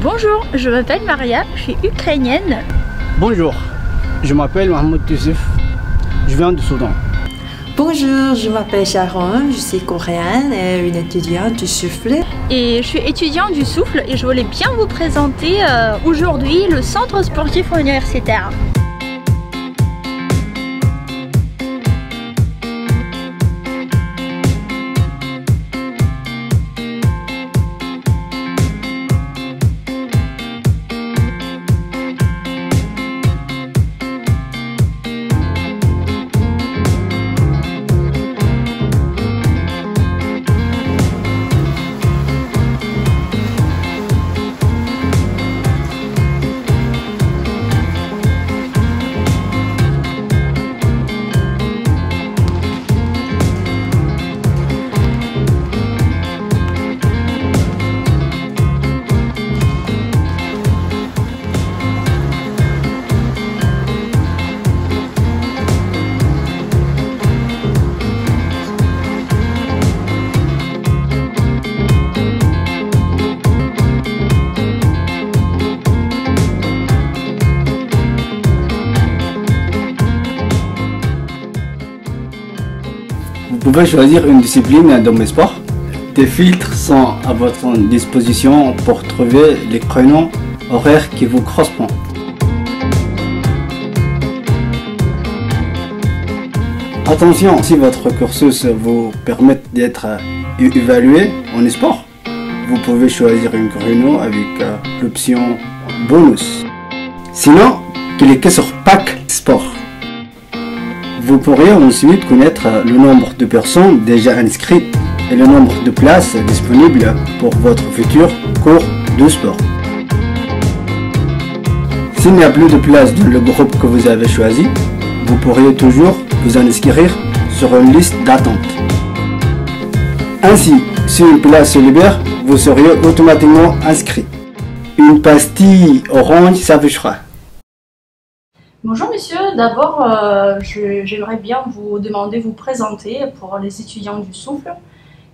Bonjour, je m'appelle Maria, je suis ukrainienne. Bonjour, je m'appelle Mohamed Youssef, je viens du Soudan. Bonjour, je m'appelle Sharon, je suis coréenne et une étudiante du souffle. Et je suis étudiante du souffle et je voulais bien vous présenter aujourd'hui le centre sportif universitaire. Vous pouvez choisir une discipline dans mes sports. Des filtres sont à votre disposition pour trouver les créneaux horaires qui vous correspondent. Attention, si votre cursus vous permet d'être évalué en sport, vous pouvez choisir un créneau avec l'option bonus. Sinon, cliquez sur Pack Sport. Vous pourrez ensuite connaître le nombre de personnes déjà inscrites et le nombre de places disponibles pour votre futur cours de sport. S'il n'y a plus de place dans le groupe que vous avez choisi, vous pourriez toujours vous inscrire sur une liste d'attente. Ainsi, si une place se libère, vous serez automatiquement inscrit. Une pastille orange s'affichera. Bonjour monsieur, d'abord j'aimerais bien vous demander de vous présenter pour les étudiants du souffle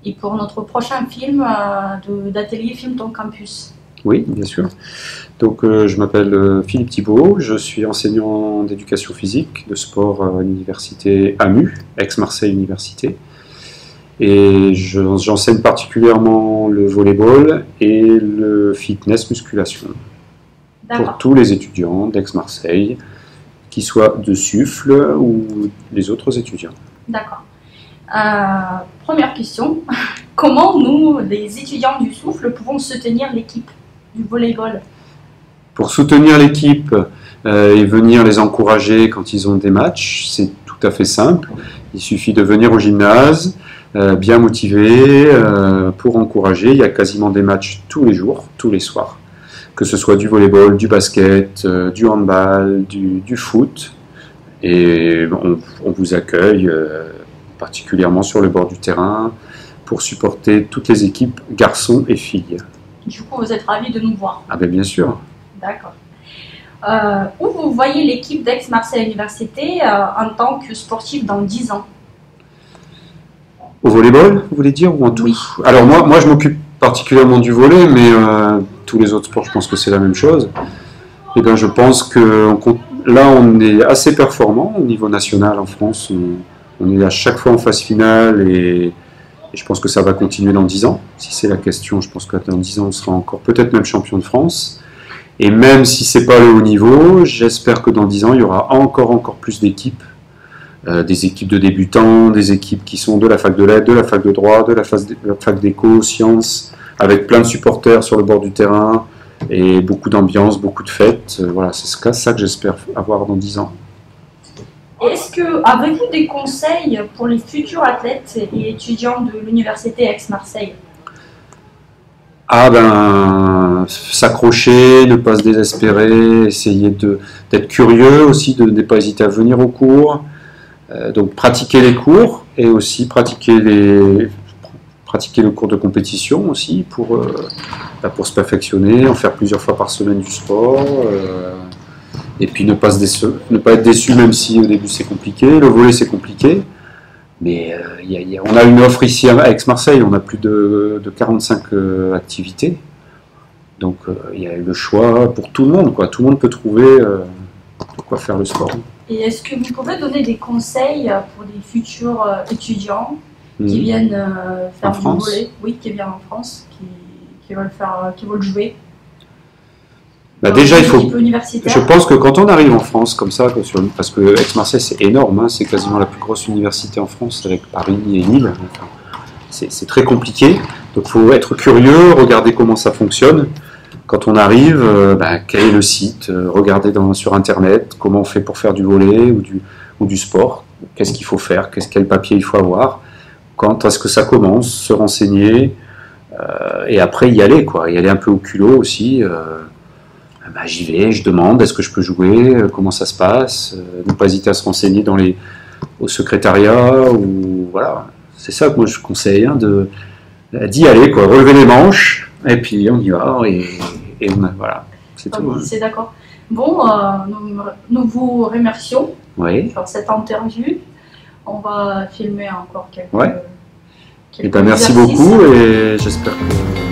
et pour notre prochain film d'atelier Film ton campus. Oui, bien sûr. Donc je m'appelle Philippe Thibault, je suis enseignant d'éducation physique, de sport à l'université AMU, Aix-Marseille Université. Et j'enseigne particulièrement le volleyball et le fitness musculation pour tous les étudiants d'Aix-Marseille, qu'ils soient de Souffle ou les autres étudiants. D'accord. Première question, comment nous, les étudiants du Souffle, pouvons soutenir l'équipe du volleyball? Pour soutenir l'équipe et venir les encourager quand ils ont des matchs, c'est tout à fait simple. Il suffit de venir au gymnase, bien motivé, pour encourager. Il y a quasiment des matchs tous les jours, tous les soirs. Que ce soit du volleyball, du basket, du handball, du foot. Et on vous accueille particulièrement sur le bord du terrain pour supporter toutes les équipes, garçons et filles. Du coup, vous êtes ravis de nous voir? Ah ben bien sûr. D'accord. Où vous voyez l'équipe d'Aix-Marseille Université en tant que sportif dans 10 ans? Au volleyball, vous voulez dire, ou en tout? Oui. Alors moi je m'occupe particulièrement du volley, mais tous les autres sports, je pense que c'est la même chose. Et bien, je pense que là, on est assez performant au niveau national en France. On est à chaque fois en phase finale et je pense que ça va continuer dans 10 ans. Si c'est la question, je pense que dans 10 ans, on sera encore peut-être même champion de France. Et même si c'est pas le haut niveau, j'espère que dans 10 ans, il y aura encore plus d'équipes. Des équipes de débutants, des équipes qui sont de la fac de lettres, de la fac de droit, de la fac d'éco, sciences, avec plein de supporters sur le bord du terrain et beaucoup d'ambiance, beaucoup de fêtes. Voilà, c'est ça que j'espère avoir dans 10 ans. Est-ce que avez-vous des conseils pour les futurs athlètes et étudiants de l'université Aix-Marseille? Ah ben, s'accrocher, ne pas se désespérer, essayer d'être curieux aussi, de ne pas hésiter à venir au cours. Donc pratiquer les cours et aussi pratiquer le cours de compétition aussi pour se perfectionner, en faire plusieurs fois par semaine du sport. Et puis ne pas être déçu même si au début c'est compliqué. Le volley c'est compliqué, mais on a une offre ici à Aix-Marseille, on a plus de 45 activités. Donc il y a le choix pour tout le monde, quoi. Tout le monde peut trouver de quoi faire le sport. Et est-ce que vous pouvez donner des conseils pour des futurs étudiants qui viennent faire du volley, oui, qui viennent en France, qui veulent faire, qui veulent jouer? Bah déjà, il faut. Universitaire. Je pense que quand on arrive en France comme ça, parce que Aix-Marseille c'est énorme, hein, c'est quasiment la plus grosse université en France avec Paris et Lille. Enfin, c'est très compliqué. Donc il faut être curieux, regarder comment ça fonctionne. Quand on arrive, quel est le site, regarder sur Internet comment on fait pour faire du volley ou du sport, qu'est-ce qu'il faut faire, quel papier il faut avoir, quand est-ce que ça commence, se renseigner, et après y aller, quoi. Y aller un peu au culot aussi. J'y vais, je demande est-ce que je peux jouer, comment ça se passe, ne pas hésiter à se renseigner au secrétariat, ou voilà. C'est ça que moi je conseille, hein, d'y aller, quoi, relever les manches, et puis on y va, et voilà, c'est tout. Hein. C'est d'accord. Bon, nous vous remercions pour cette interview. On va filmer encore quelques et merci beaucoup, et j'espère que